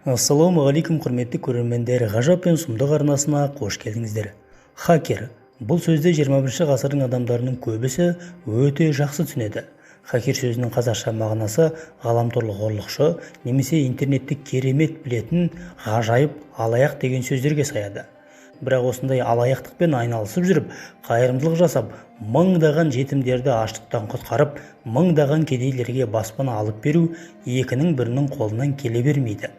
Ассалаумағалейкум құрметті көрермендер, ғажап пен сұмдық арнасына қош келдіңіздер. Хакер. Бұл сөзді 21 ғасырдың адамдарының көбісі өте жақсы түсінеді. Хакер сөзінің қазақша мағынасы ғаламторлық ұрлықшы немесе интернетті керемет білетін ғажайып алаяқ деген сөздерге саяды. Бірақ осындай алаяқтықпен айналысып жүріп, қайырымдылық жасап, мыңдаған жетімдерді аштықтан құтқарып, мыңдаған кедейлерге баспана алып беру екінің бірінің қолынан келе бермейді.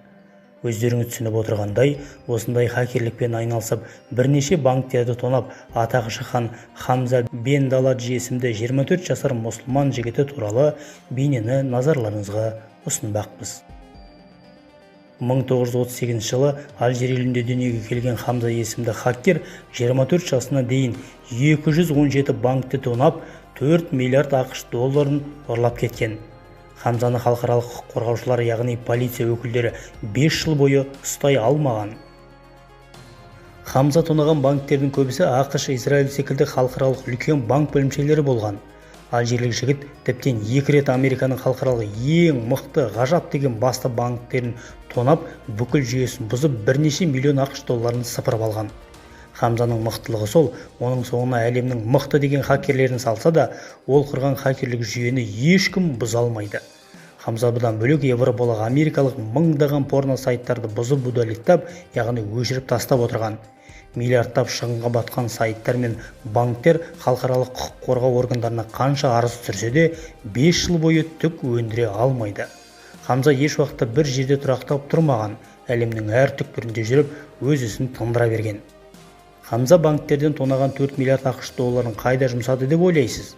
Өздеріңіз түсініп отырғандай, осындай хакерлікпен айналысып, бірнеше банктерді тонап, атағы шыққан Хамза бен Даладжи есімді 24 жасар мұсылман жігіті туралы бейнені назарларыңызға ұсынбақпыз. 1938 жылы Алжир елінде дүниеге келген Хамза есімді хакер 24 жасына дейін 217 банкті тонап, 4 миллиард ақш долларын ұрлап кеткен. Хамзаны халықаралық құқық қорғаушылар, яғни полиция өкілдері 5 жыл бойы ұстай алмаған. Хамза тонаған банктердің көбісі ақш, Израиль секілді халықаралық үлкен банк бөлімшелері болған. Алжирлік жігіт тіптен 2 рет Американың халықаралық ең мықты ғажап деген басты банктерін тонап, бүкіл жүйесін бұзып, бірнеше миллион ақш долларын сыпырып алған. Хамзаның мықтылығы сол, оның соңына әлемнің мықты деген хакерлерін салса да, ол құрған хакерлік жүйені ешкім бұза алмайды. Хамза бұдан бөлек Европалық, америкалық мыңдаған порно сайттарды бұзып будалеттап, яғни өшіріп тастап отырған. Миллиардтап шығынға батқан сайттар мен банктер халықаралық құқық қорғау органдарына қанша арыз түсірсе де 5 жыл бойы түк өндіре алмайды. Хамза еш уақытта бір жерде тұрақтап тұрмаған, әлемнің әр түкпірінде жүріп, өз ісін тындыра берген. Хамза банктерден тонаған 4 миллиард ақш долларын қайда жұмсады деп ойлайсыз?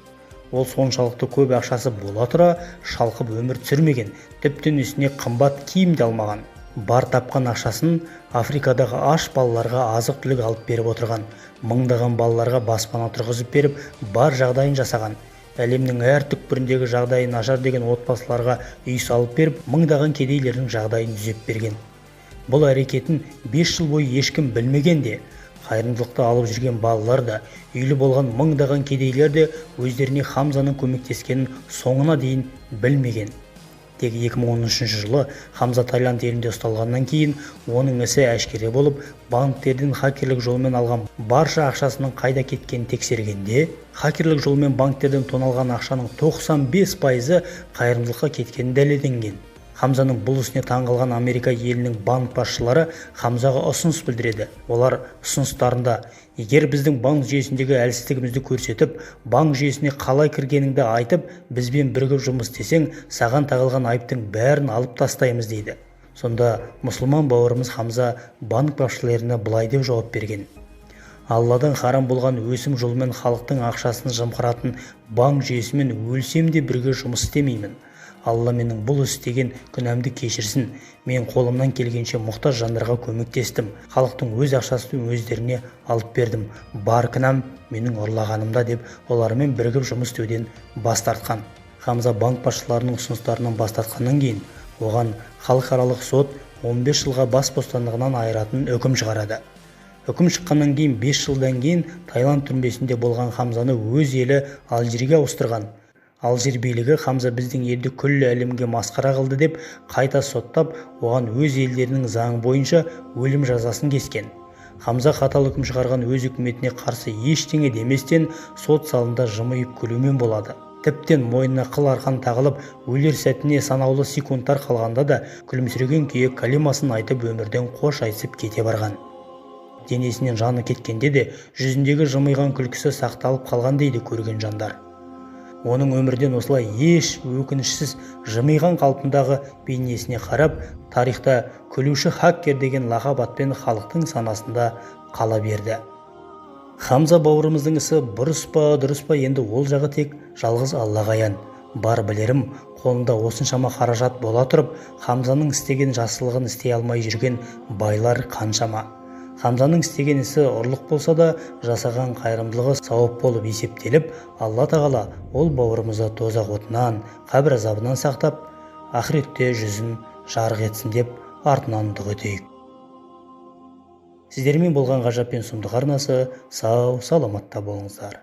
Ол соншалықты көп ақшасы бола тұра шалқып өмір сүрмеген, тіптен үстіне қымбат киім де алмаған. Бар тапқан ақшасын Африкадағы аш балаларға азық-түлік алып беріп отырған, мыңдаған балаларға баспана тұрғызып беріп, бар жағдайын жасаған. Әлемнің әр түкпіріндегі жағдайы нашар деген отбасыларға үй салып беріп, мыңдаған кедейлердің жағдайын түзеп берген. Бұл әрекетін 5 жыл бойы ешкім білмеген де, қайырымдылықты алып жүрген балалар да, үйлі болған мыңдаған кедейлер де өздеріне Хамзаның көмектескенін соңына дейін білмеген. Тек 2013 жылы Хамза Таиланд елінде ұсталғаннан кейін оның ісі әшкере болып, банктерден хакерлік жолмен алған барша ақшасының қайда кеткенін тексергенде, хакерлік жолмен банктерден тоналған ақшаның 95%-ы қайырымдылыққа кеткені дәлелденген. Хамзаның бұл ісіне таңғалған Америка елінің банк басшылары Хамзаға ұсыныс білдіреді. Олар ұсыныстарында: егер біздің банк жүйесіндегі әлсіздігімізді көрсетіп, банк жүйесіне қалай кіргеніңді айтып, бізбен бірігіп жұмыс істесең, саған тағылған айыптың бәрін алып тастаймыз дейді. Сонда мұсылман бауырымыз Хамза банк басшыларына былай деп жауап берген: Алладан харам болған өсім жолымен халықтың ақшасын жымқыратын банк жүйесімен өлсем де бірге жұмыс істемеймін. Алла менің бұл істеген күнәмді кешірсін. Мен қолымнан келгенше мұқтаж жандарға көмектестім. Халықтың өз ақшасын өздеріне алып бердім. Бар күнәм менің ұрлағанымда деп, олармен бірігіп жұмыс істеуден бас тартқан. Хамза банк басшыларының ұсыныстарынан бас тартқаннан кейін, оған халықаралық сот 15 жылға бас бостандығынан айыратын үкім шығарады. Үкім шыққаннан кейін 5 жылдан кейін Таиланд түрмесінде болған Хамзаны өз елі Алжирге ауыстырған. Алжир билігі Хамза біздің елді күллі әлемге масқара қылды деп қайта соттап, оған өз елдерінің заңы бойынша өлім жазасын кескен. Хамза қатал үкім шығарған өз үкіметіне қарсы ештеңе деместен сот залында жымиып күлумен болады. Тіптен мойнына қыл арқан тағылып, өлер сәтіне санаулы секундтар қалғанда да күлімсіреген күйі калимасын айтып өмірден қош айтысып кете барған. Денесінен жаны кеткенде де жүзіндегі жымиған күлкісі сақталып қалған дейді көрген жандар. Оның өмірден осылай еш өкінішсіз жымиған қалпындағы бейнесіне қарап, тарихта күлуші хакер деген лақап атпен халықтың санасында қала берді. Хамза бауырымыздың ісі бұрыс па, дұрыс па, енді ол жағы тек жалғыз Аллаға аян. Бар білерім, қолында осыншама қаражат бола тұрып, Хамзаның істеген жақсылығын істей алмай жүрген байлар қаншама. Хамзаның істеген ісі ұрлық болса да, жасаған қайырымдылығы сауап болып есептеліп, Алла тағала ол бауырымызды тозақ отынан, қабір азабынан сақтап, ақыретте жүзін жарық етсін деп артынан дұға етейік. Сіздермен болған ғажап пен сұмдық арнасы сау, саламатта болыңыздар.